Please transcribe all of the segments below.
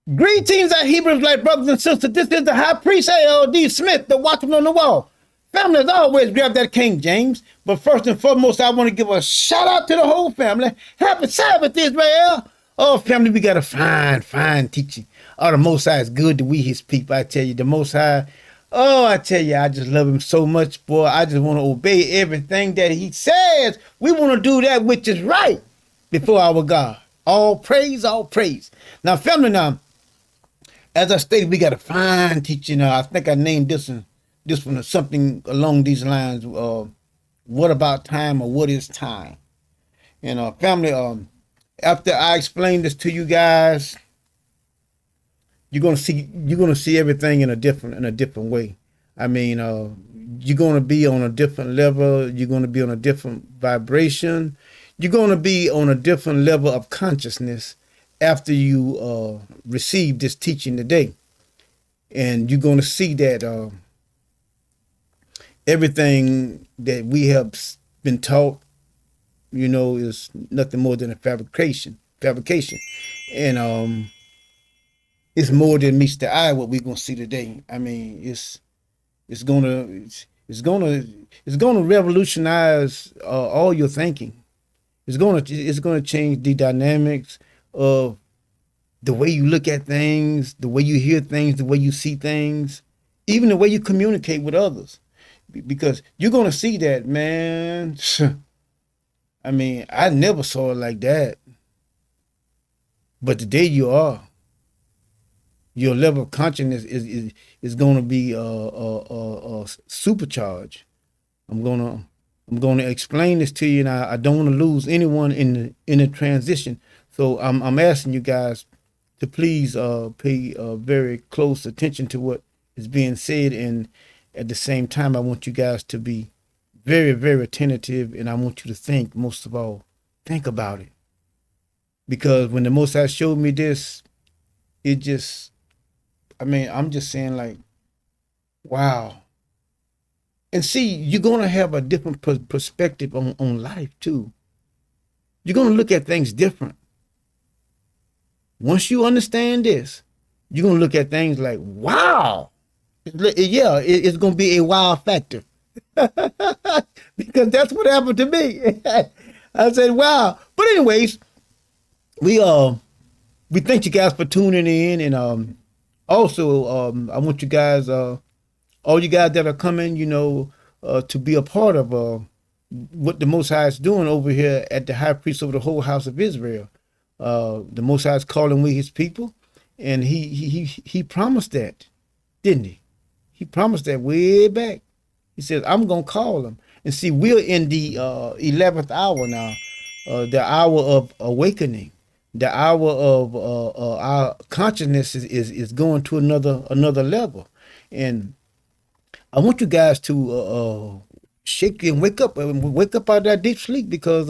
Greetings, our Hebrews, like brothers and sisters. This is the high priest, A.L.D. Smith, the watchman on the wall. Family, as always, grab that King James. But first and foremost, I want to give a shout out to the whole family. Happy Sabbath, Israel. Oh, family, we got a fine teaching. Oh, the Most High is good to we, his people. I tell you, the Most High, oh, I tell you, I just love him so much, boy. I just want to obey everything that he says. We want to do that which is right before our God. All praise, all praise. Now, family, now, as I stated, we got a fine teaching. I think I named this one something along these lines. What about time, or what is time? And family, after I explain this to you guys, you're gonna see everything in a different way. I mean, you're gonna be on a different level. You're gonna be on a different vibration. You're gonna be on a different level of consciousness after you receive this teaching today, and you're gonna see that everything that we have been taught, is nothing more than a fabrication, and it's more than meets the eye what we're gonna see today. I mean, it's gonna it's gonna it's gonna revolutionize all your thinking. It's gonna change the dynamics of the way you look at things, the way you hear things, the way you see things, even the way you communicate with others. Because you're gonna see that, man. I mean, I never saw it like that. But today you are. Your level of consciousness is going to be supercharged. I'm gonna explain this to you, and I don't want to lose anyone in the transition. So I'm asking you guys to please pay very close attention to what is being said, and at the same time, I want you guys to be very, very attentive, and I want you to think, most of all, think about it. Because when the Most High showed me this, it just, I mean, I'm just saying, like, wow. And see, you're going to have a different perspective on life, too. You're going to look at things different. Once you understand this, you're going to look at things like, wow. Yeah, it's going to be a wow factor. Because that's what happened to me. I said, wow. But anyways, we thank you guys for tuning in, and also I want you guys, all you guys that are coming, to be a part of what the Most High is doing over here at the high priest over the whole house of Israel. The Most High is calling we his people, and he promised that, didn't he? He promised that way back. He says, I'm going to call them. And see, we're in the 11th hour now, the hour of awakening, the hour of our consciousness is going to another level. And I want you guys to shake and wake up out of that deep sleep, because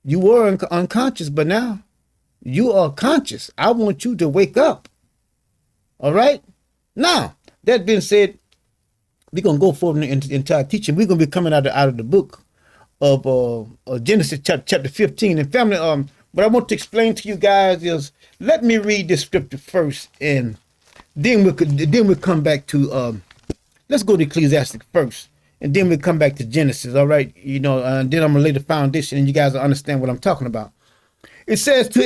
you were unconscious, but now you are conscious. I want you to wake up. All right? Now, that being said, we're going to go forward in the entire teaching. We're going to be coming out of the book of Genesis chapter 15. And family, what I want to explain to you guys is, let me read this scripture first, and then we'll come back to, let's go to Ecclesiastic first, and then we'll come back to Genesis, all right? And then I'm going to lay the foundation, and you guys will understand what I'm talking about. It says, to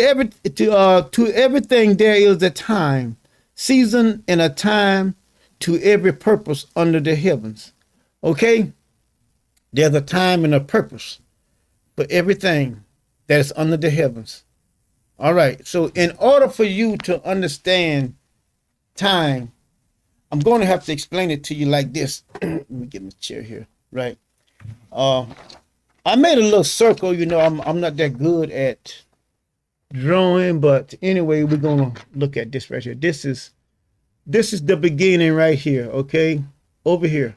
everything there is a time, season, and a time to every purpose under the heavens. Okay? There's a time and a purpose for everything that is under the heavens. All right. So in order for you to understand time, I'm going to have to explain it to you like this. Let me get my chair here. Right. I made a little circle. I'm not that good at drawing, but anyway, we're going to look at this right here. This is the beginning right here, okay? Over here.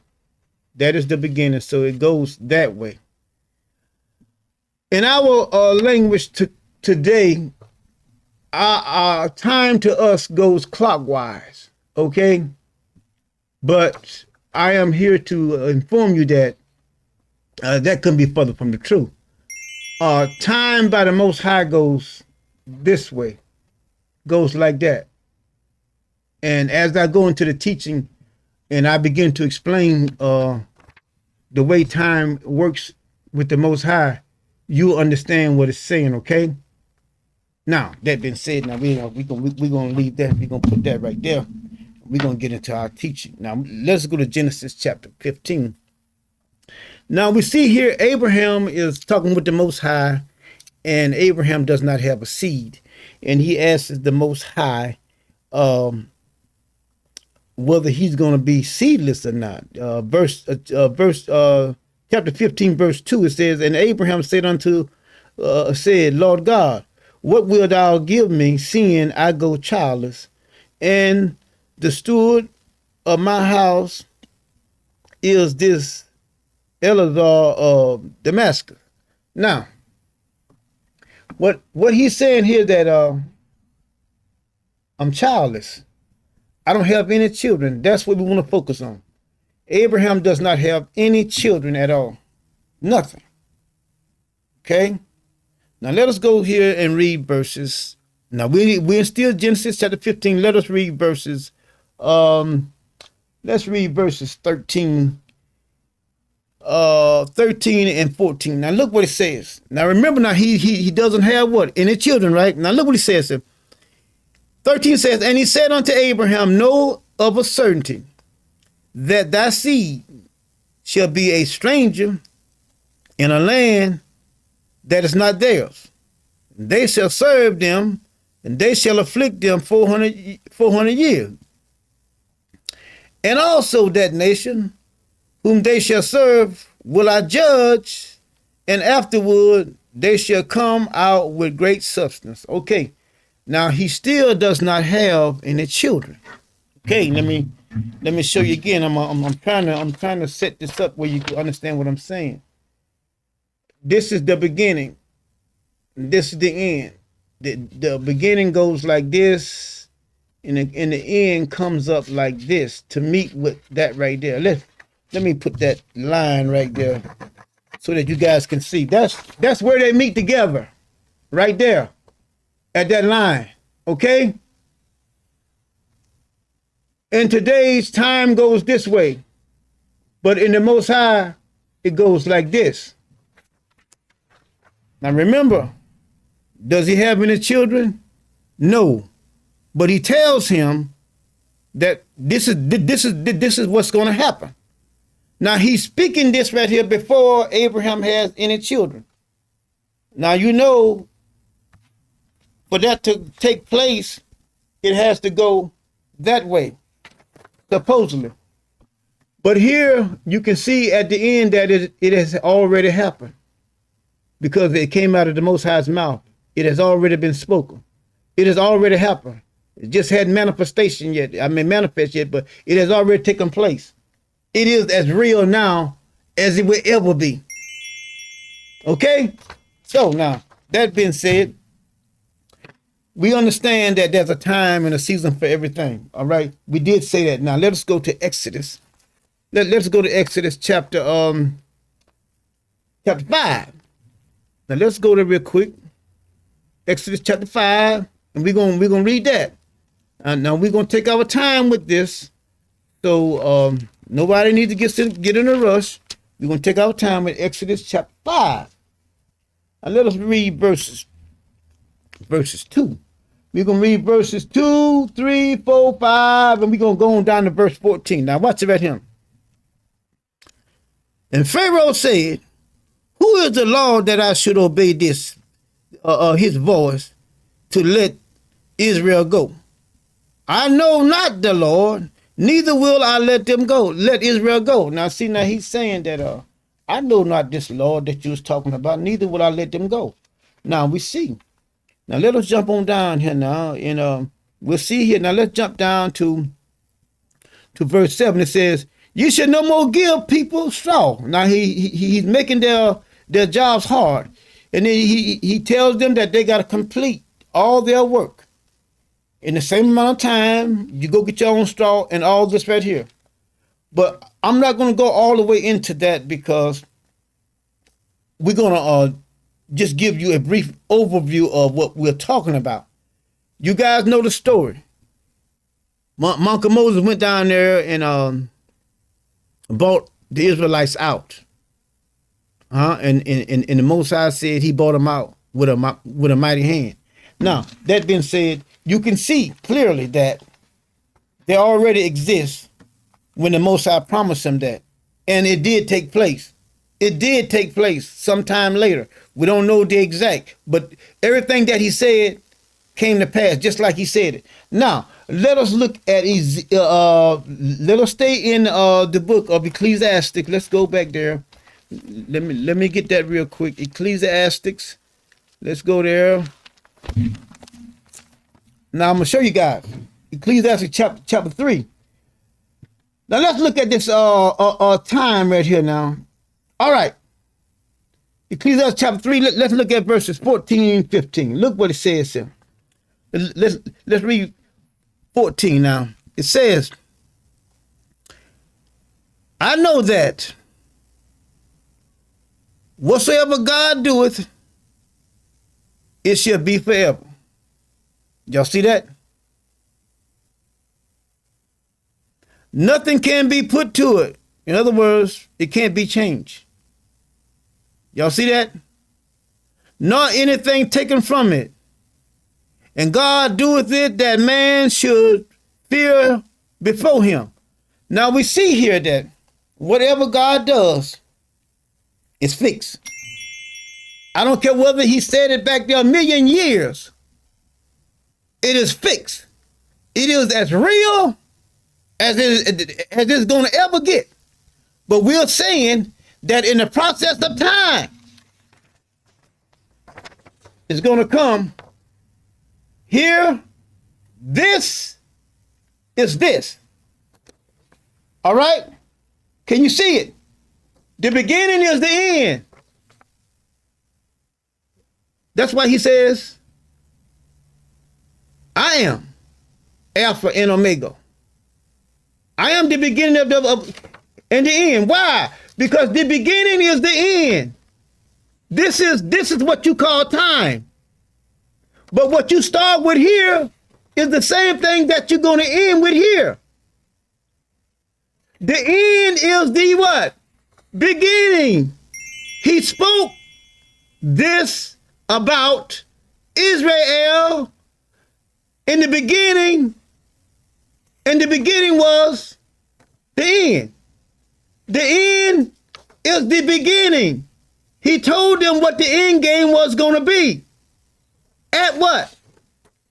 That is the beginning, so it goes that way. In our language today, our time to us goes clockwise, okay? But I am here to inform you that that couldn't be further from the truth. Time by the Most High goes this way. goes like that. And as I go into the teaching and I begin to explain the way time works with the Most High, you'll understand what it's saying, okay? Now, that being said, now we're gonna leave that. We're gonna put that right there. We're gonna get into our teaching. Now, let's go to Genesis chapter 15. Now we see here Abraham is talking with the Most High, and Abraham does not have a seed, and he asks the Most High whether he's going to be seedless or not. Chapter 15, verse 2, it says, and Abraham said said, Lord God, what wilt thou give me, seeing I go childless, and the steward of my house is this Eleazar of Damascus. Now, what he's saying here that I'm childless. I don't have any children. That's what we want to focus on. Abraham does not have any children at all. Nothing. Okay? Now let us go here and read verses. Now we're still Genesis chapter 15. Let us read verses. Let's read verses 13 and 14. Now look what it says. Now remember, now he doesn't have what? Any children, right? Now look what he says. 13 says, and he said unto Abraham, know of a certainty that thy seed shall be a stranger in a land that is not theirs. They shall serve them, and they shall afflict them 400 years. And also that nation whom they shall serve will I judge, and afterward they shall come out with great substance. Okay. Now he still does not have any children. Okay, let me show you again. I'm trying to set this up where you can understand what I'm saying. This is the beginning. This is the end. The beginning goes like this, and the end comes up like this to meet with that right there. Let me put that line right there so that you guys can see. That's where they meet together, right there. At that line, okay? And today's time goes this way, but in the Most High, it goes like this. Now remember, does he have any children? No, but he tells him that this is what's going to happen. Now he's speaking this right here before Abraham has any children. Now you know, for that to take place, it has to go that way, supposedly. But here you can see at the end that it has already happened, because it came out of the Most High's mouth. It has already been spoken. It has already happened. It just hadn't manifest yet, but it has already taken place. It is as real now as it will ever be. Okay? So now, that being said, we understand that there's a time and a season for everything. All right. We did say that. Now let us go to Exodus. Let's go to Exodus chapter 5. Now let's go there real quick. Exodus chapter 5, and we're gonna read that. Now we're gonna take our time with this. So nobody needs to get in a rush. We're gonna take our time with Exodus chapter 5. Now let us read verses 2. We're going to read verses 2, 3, 4, 5, and we're going to go on down to verse 14. Now watch it right here. And Pharaoh said, who is the Lord that I should obey his voice to let Israel go? I know not the Lord, neither will I let Israel go. Now see, now he's saying that I know not this Lord that you was talking about, neither will I let them go. Now we see. Now let us jump on down here now, and we'll see here. Now let's jump down to verse 7. It says, you should no more give people straw. Now he's making their jobs hard. And then he tells them that they got to complete all their work in the same amount of time. You go get your own straw and all this right here. But I'm not going to go all the way into that, because we're going to just give you a brief overview of what we're talking about. You guys know the story. Uncle Moses went down there and bought the Israelites out. And the Most High said he bought them out with a mighty hand. Now, that being said, you can see clearly that there already exists when the Most High promised him that. And it did take place. It did take place sometime later. We don't know the exact, but everything that he said came to pass just like he said it. Now, let us look at let us stay in the book of Ecclesiastes. Let's go back there. Let me get that real quick. Ecclesiastes. Let's go there. Now I'm gonna show you guys Ecclesiastes chapter 3. Now let's look at this time right here now. All right. Ecclesiastes chapter 3. Let's look at verses 14 and 15. Look what it says here. Let's read 14 now. It says, I know that whatsoever God doeth, it shall be forever. Y'all see that? Nothing can be put to it. In other words, it can't be changed. Y'all see that? Nor anything taken from it. And God doeth it that man should fear before him. Now we see here that whatever God does is fixed. I don't care whether he said it back there a million years. It is fixed. It is as real as it's going to ever get. But we're saying that in the process of time, it's going to come here. This is this. All right? Can you see it? The beginning is the end. That's why he says, I am Alpha and Omega. I am the beginning and the end. Why? Because the beginning is the end. This is what you call time. But what you start with here is the same thing that you're going to end with here. The end is the what? Beginning. He spoke this about Israel in the beginning, and the beginning was the end. The end is the beginning. He told them what the end game was going to be. At what?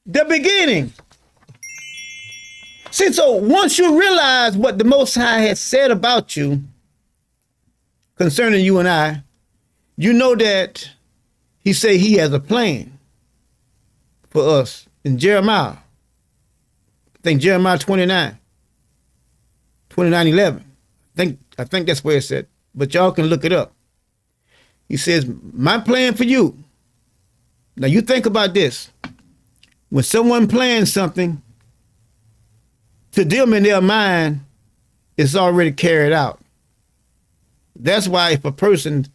The beginning. See, so once you realize what the Most High has said about you concerning you and I, you know that he said he has a plan for us in Jeremiah. I think Jeremiah 29:11. I think that's where it said, but y'all can look it up. He says, my plan for you. Now you think about this. When someone plans something, to them in their mind, it's already carried out. That's why if a person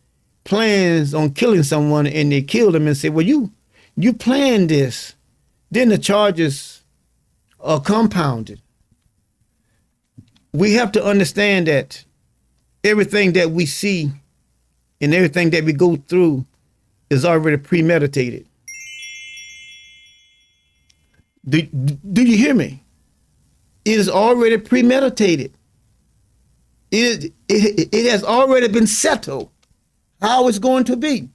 plans on killing someone and they kill them and say, well, you planned this, then the charges are compounded. We have to understand that everything that we see and everything that we go through is already premeditated. Do you hear me? It is already premeditated. It has already been settled how it's going to be.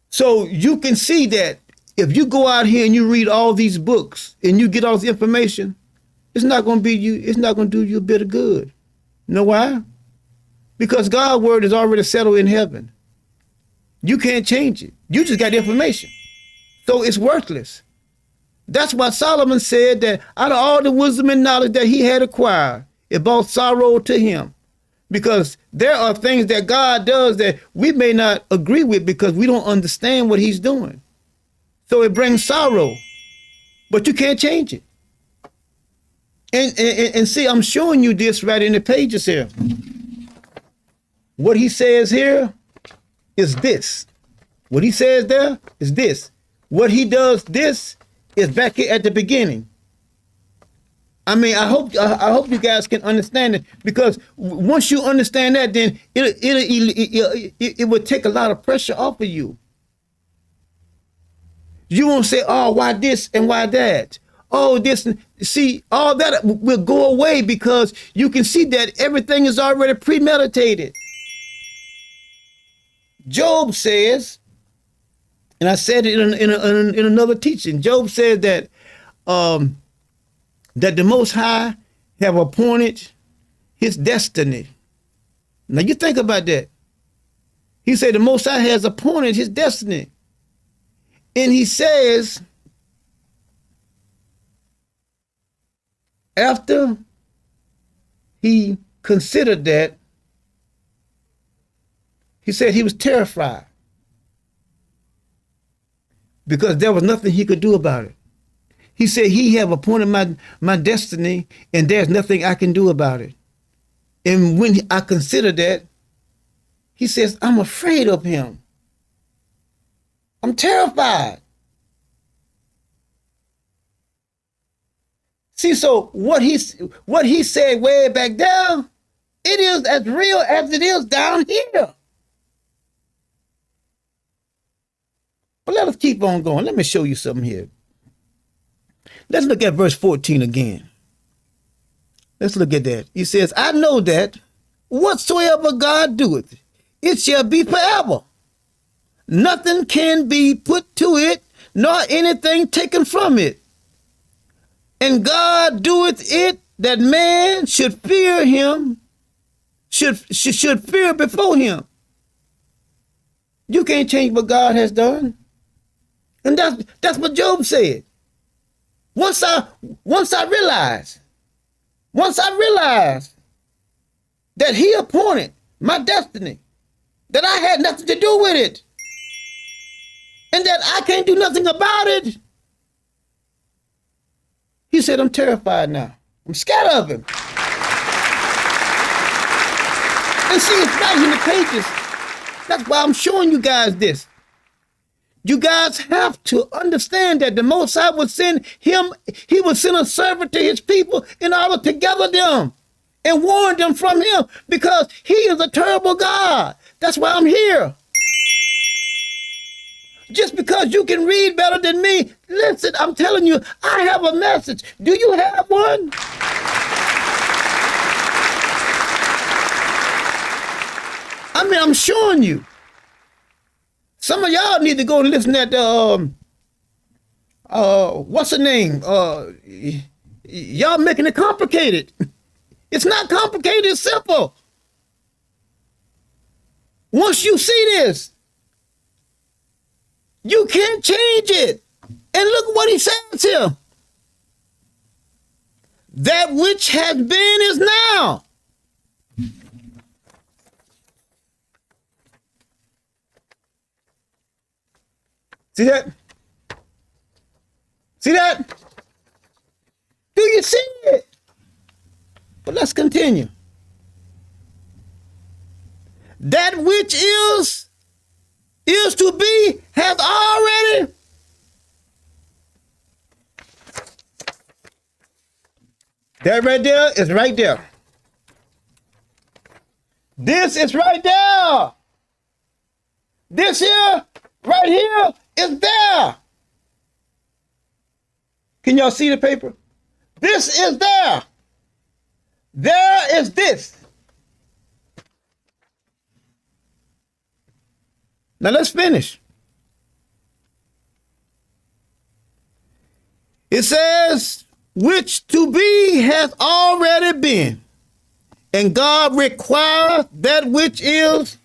So you can see that if you go out here and you read all these books and you get all this information, it's not going to do you a bit of good. You know why? Because God's word is already settled in heaven. You can't change it. You just got information. So it's worthless. That's why Solomon said that out of all the wisdom and knowledge that he had acquired, it brought sorrow to him. Because there are things that God does that we may not agree with because we don't understand what he's doing. So it brings sorrow, but you can't change it. And see, I'm showing you this right in the pages here. What he says here is this. What he says there is this. What he does this is back here at the beginning. I mean, I hope you guys can understand it, because once you understand that, then it will take a lot of pressure off of you. You won't say, "Oh, why this and why that?" Oh, this. See, all that will go away, because you can see that everything is already premeditated. Job says, and I said it in another teaching. Job said that that the Most High have appointed his destiny. Now you think about that. He said the Most High has appointed his destiny. And he says, after he considered that, he said he was terrified, because there was nothing he could do about it. He said, he have appointed my destiny, and there's nothing I can do about it. And when I consider that, he says, I'm afraid of him. I'm terrified. See, so what he said way back there, it is as real as it is down here. But let us keep on going. Let me show you something here. Let's look at verse 14 again. Let's look at that. He says, I know that whatsoever God doeth, it shall be forever. Nothing can be put to it, nor anything taken from it. And God doeth it that man should fear him, should fear before him. You can't change what God has done. And that's what Job said. Once I realized that he appointed my destiny, that I had nothing to do with it, and that I can't do nothing about it, he said, I'm terrified now. I'm scared of him. And see, it's right in the pages. That's why I'm showing you guys this. You guys have to understand that the Most High would send him, he would send a servant to his people in order to gather them and warn them from him, because he is a terrible God. That's why I'm here. Just because you can read better than me, listen, I'm telling you, I have a message. Do you have one? I mean, I'm showing you. Some of y'all need to go and listen at the, what's the name? Y'all making it complicated. It's not complicated, it's simple. Once you see this, you can't change it. And look what he says here. That which has been is now. See that? See that? Do you see it? But let's continue. That which is to be, has already. That right there is right there. This is right there. This here, right here, is there. Can y'all see the paper? This is there. There is this. Now let's finish. It says, which to be has already been, and God requires that which is.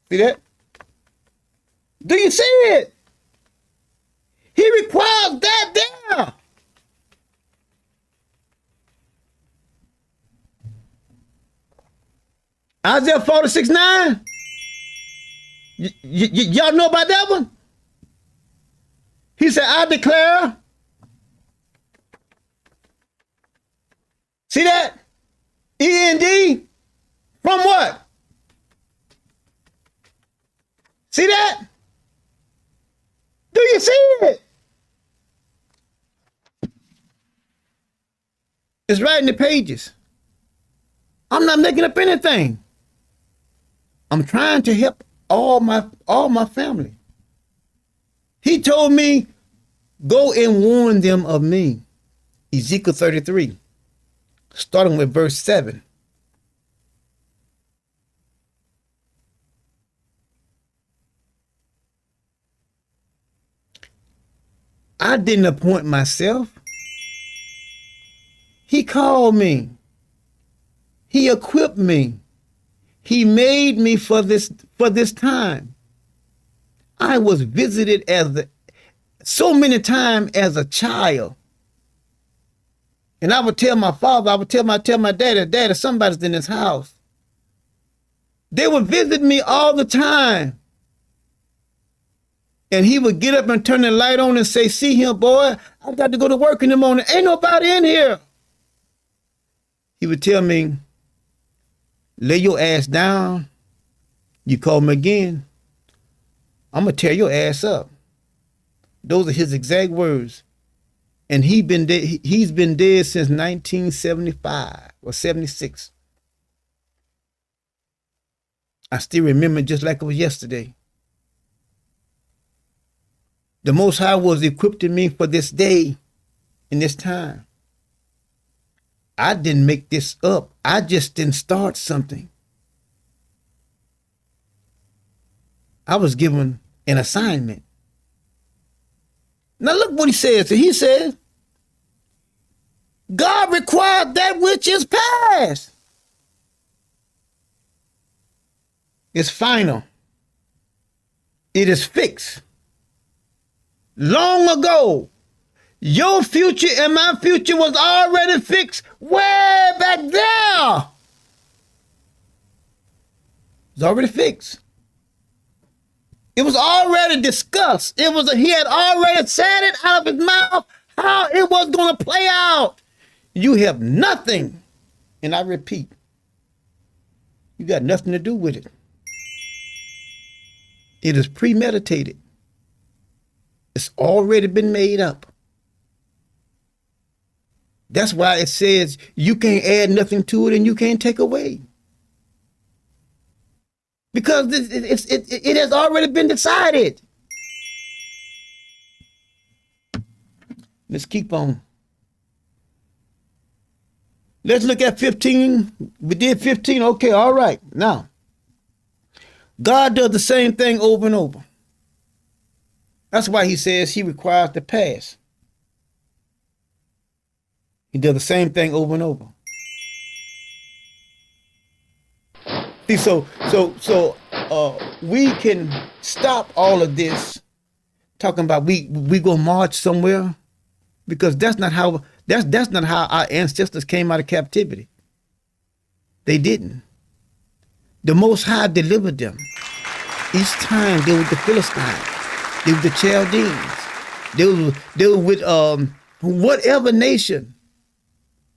See that? Do you see it? He requires that there. Isaiah 46:9. Y'all know about that one? He said, I declare. See that? E-N-D. From what? See that? Do you see it? It's right in the pages. I'm not making up anything. I'm trying to help all my family. He told me, go and warn them of me. Ezekiel 33, starting with verse 7. I didn't appoint myself. He called me. He equipped me. He made me for this time. I was visited so many times as a child. And I would tell my father, I would tell my daddy, somebody's in this house. They would visit me all the time. And he would get up and turn the light on and say, see him, boy, I got to go to work in the morning. Ain't nobody in here. He would tell me, lay your ass down. You call me again, I'm going to tear your ass up. Those are his exact words. And he's been dead since 1975 or 76. I still remember just like it was yesterday. The Most High was equipping me for this day and this time. I didn't make this up. I just didn't start something. I was given an assignment. Now look what he says. He says, God required that which is past. It's final. It is fixed. Long ago, your future and my future was already fixed way back there. It's already fixed. It was already discussed. He had already said it out of his mouth how it was going to play out. You have nothing, and I repeat, you got nothing to do with it. It is premeditated. It's already been made up. That's why it says you can't add nothing to it and you can't take away. Because it has already been decided. Let's keep on. Let's look at 15. We did 15. Okay, all right. Now, God does the same thing over and over. That's why he says he requires the past. He does the same thing over and over. See, so we can stop all of this talking about we go march somewhere, because that's not how our ancestors came out of captivity. They didn't. The Most High delivered them. Each time they were the Philistines, they were the Chaldeans, they were with whatever nation.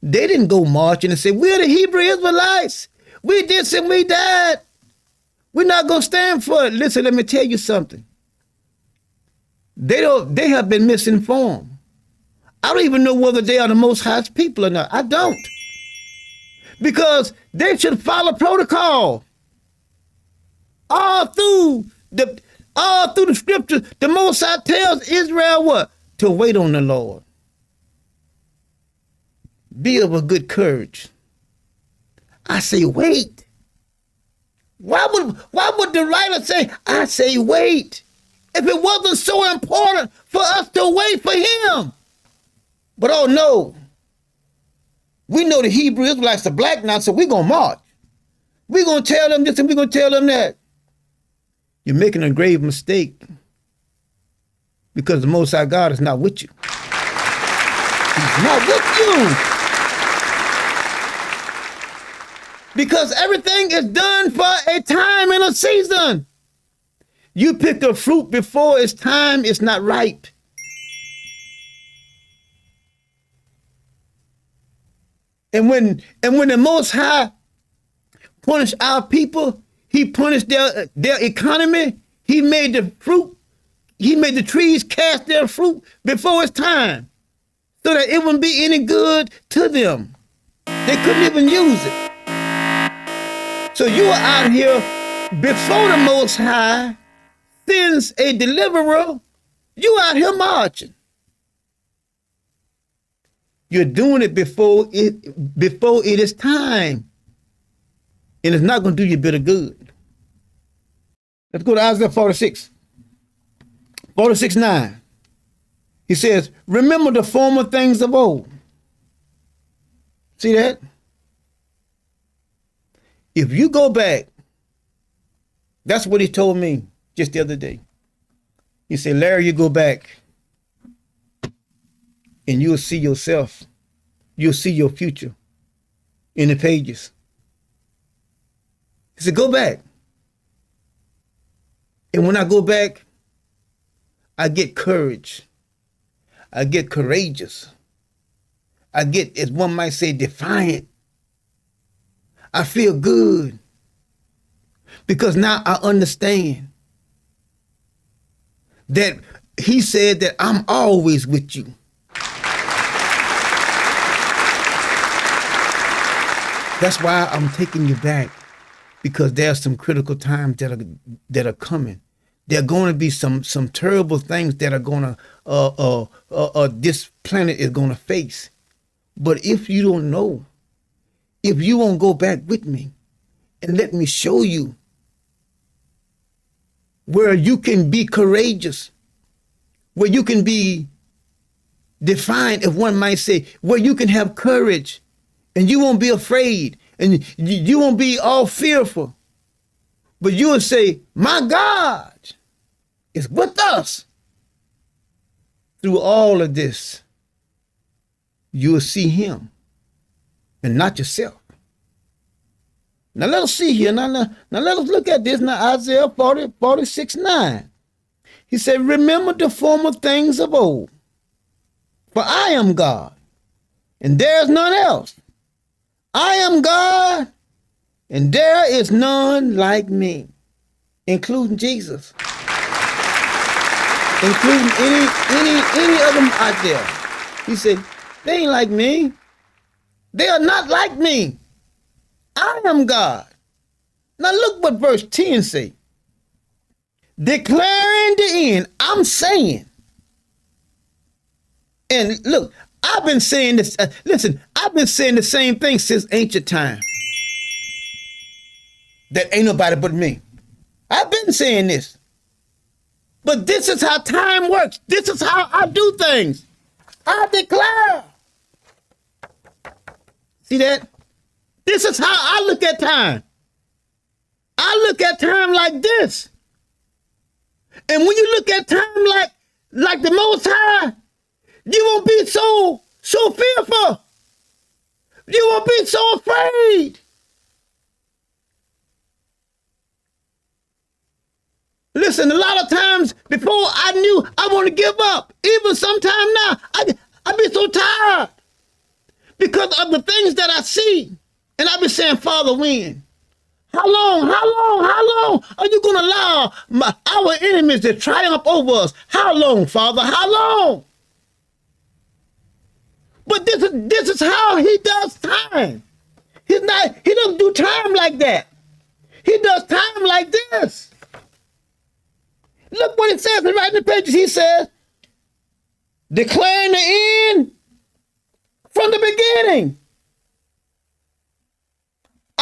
They didn't go marching and say, we're the Hebrew Israelites. We did this and we died. We're not going to stand for it. Listen, let me tell you something. They have been misinformed. I don't even know whether they are the Most High's people or not. I don't. Because they should follow protocol. All through the scriptures, the Most High tells Israel what? To wait on the Lord. Be of a good courage. I say wait. Why would the writer say, I say wait, if it wasn't so important for us to wait for him? But oh no, we know the Hebrew Israelites are black now, so we're going to march. We're going to tell them this and we're going to tell them that. You're making a grave mistake, because the Most High God is not with you. He's not with you. Because everything is done for a time and a season. You pick a fruit before its time, it's not ripe. And when the Most High punished our people, he punished their economy. He made the trees cast their fruit before its time, so that it wouldn't be any good to them. They couldn't even use it. So you are out here before the Most High sends a deliverer. You out here marching. You're doing it before it is time. And it's not going to do you a bit of good. Let's go to Isaiah 46. 46:9. He says, remember the former things of old. See that? If you go back, that's what he told me just the other day. He said, Larry, you go back and you'll see yourself. You'll see your future in the pages. He said, go back. And when I go back, I get courage. I get courageous. I get, as one might say, defiant. I feel good because now I understand that he said that I'm always with you. That's why I'm taking you back, because there's some critical times that are coming. There are going to be some terrible things that are going to this planet is going to face. But if you don't know, if you won't go back with me and let me show you where you can be courageous, where you can be defiant, if one might say, where you can have courage and you won't be afraid and you won't be all fearful, but you will say, my God is with us. Through all of this, you will see him and not yourself. Now let us see here. Now let us look at this. Now Isaiah 46:9. He said, remember the former things of old, for I am God, and there is none else. I am God, and there is none like me, including Jesus, including any of them out there. He said, they ain't like me. They are not like me. I am God. Now look what verse 10 say. Declaring the end. I'm saying. And look, I've been saying this. Listen, I've been saying the same thing since ancient time. That ain't nobody but me. I've been saying this. But this is how time works. This is how I do things. I declare. See that? This is how I look at time. I look at time like this. And when you look at time like the Most High, you won't be so fearful. You won't be so afraid. Listen, a lot of times before I knew I want to give up, even sometime now, I be so tired because of the things that I see. And I be saying, Father, when? How long are you going to allow our enemies to triumph over us? How long, Father? How long? But this is how he does time. He doesn't do time like that. He does time like this. Look what it says right in the pages. He says, declaring the end from the beginning.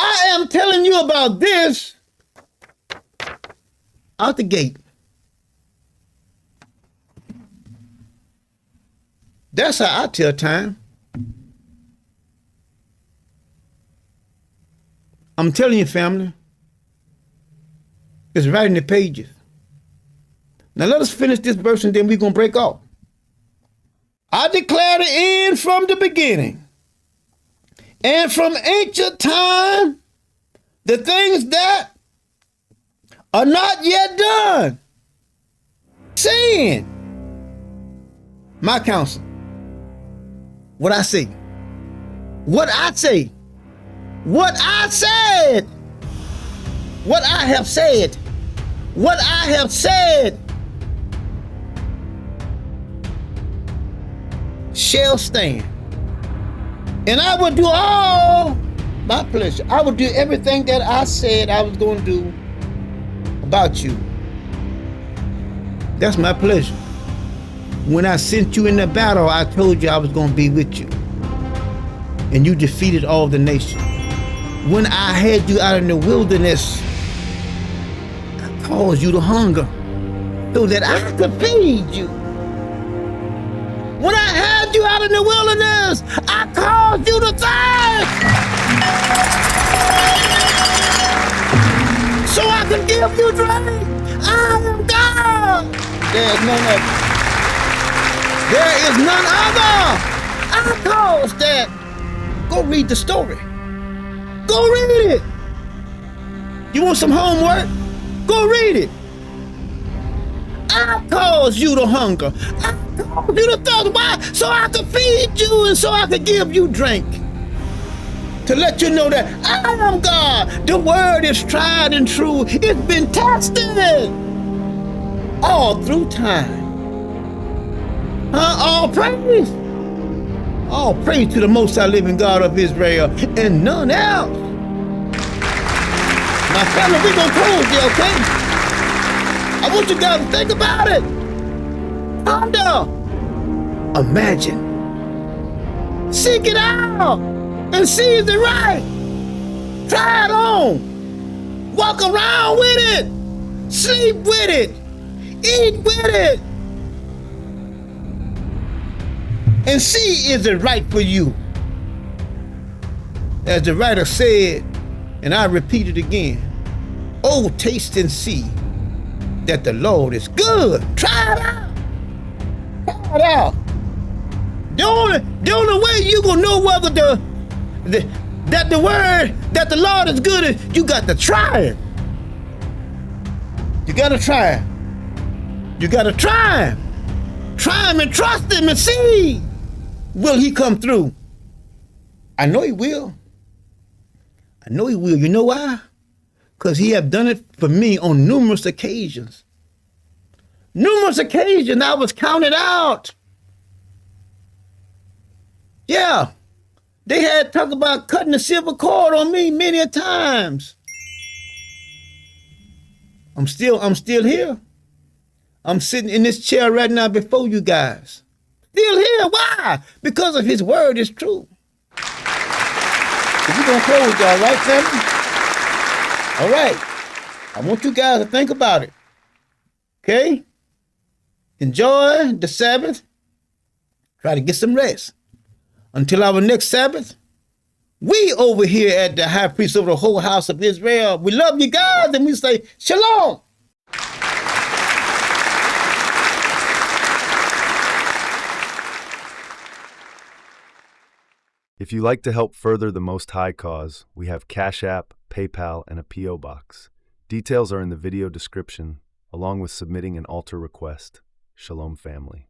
I am telling you about this out the gate. That's how I tell time. I'm telling you, family, it's right in the pages. Now let us finish this verse and then we're going to break off. I declare the end from the beginning. And from ancient time, the things that are not yet done, saying, my counsel, what I say, what I say, what I said, what I have said, what I have said, shall stand. And I would do all my pleasure. I would do everything that I said I was going to do about you. That's my pleasure. When I sent you in the battle, I told you I was going to be with you. And you defeated all the nations. When I had you out in the wilderness, I caused you to hunger so that I could feed you. When I had you out in the wilderness, I caused you to thirst so I could give you drink. I am God. There is none other. There is none other. I caused that. Go read the story. Go read it. You want some homework? Go read it. I caused you to hunger. I caused you to thirst. Why? So I could feed you and so I could give you drink. To let you know that I am God. The word is tried and true. It's been tested all through time. All praise. All praise to the Most High living God of Israel and none else. Now, family, we're going to close here, okay? I want you guys to think about it. Ponder. Imagine. Seek it out and see is it right. Try it on. Walk around with it. Sleep with it. Eat with it. And see is it right for you. As the writer said, and I repeat it again, oh, taste and see that the Lord is good. Try it out. Try it out. The only way you gonna know whether that the word that the Lord is good is you got to try it. You gotta try it. You gotta try him. Try him and trust him and see. Will he come through? I know he will. I know he will. You know why? Because he have done it for me on numerous occasions. Numerous occasions I was counted out. Yeah. They had talk about cutting the silver cord on me many a times. I'm still here. I'm sitting in this chair right now before you guys. Still here. Why? Because of his word is true. We're going to close, y'all, right, family? All right. I want you guys to think about it. Okay? Enjoy the Sabbath. Try to get some rest. Until our next Sabbath, we over here at the high priest over the whole house of Israel, we love you guys and we say shalom. If you like to help further the Most High cause, we have Cash App, PayPal, and a P.O. Box. Details are in the video description, along with submitting an altar request. Shalom, family.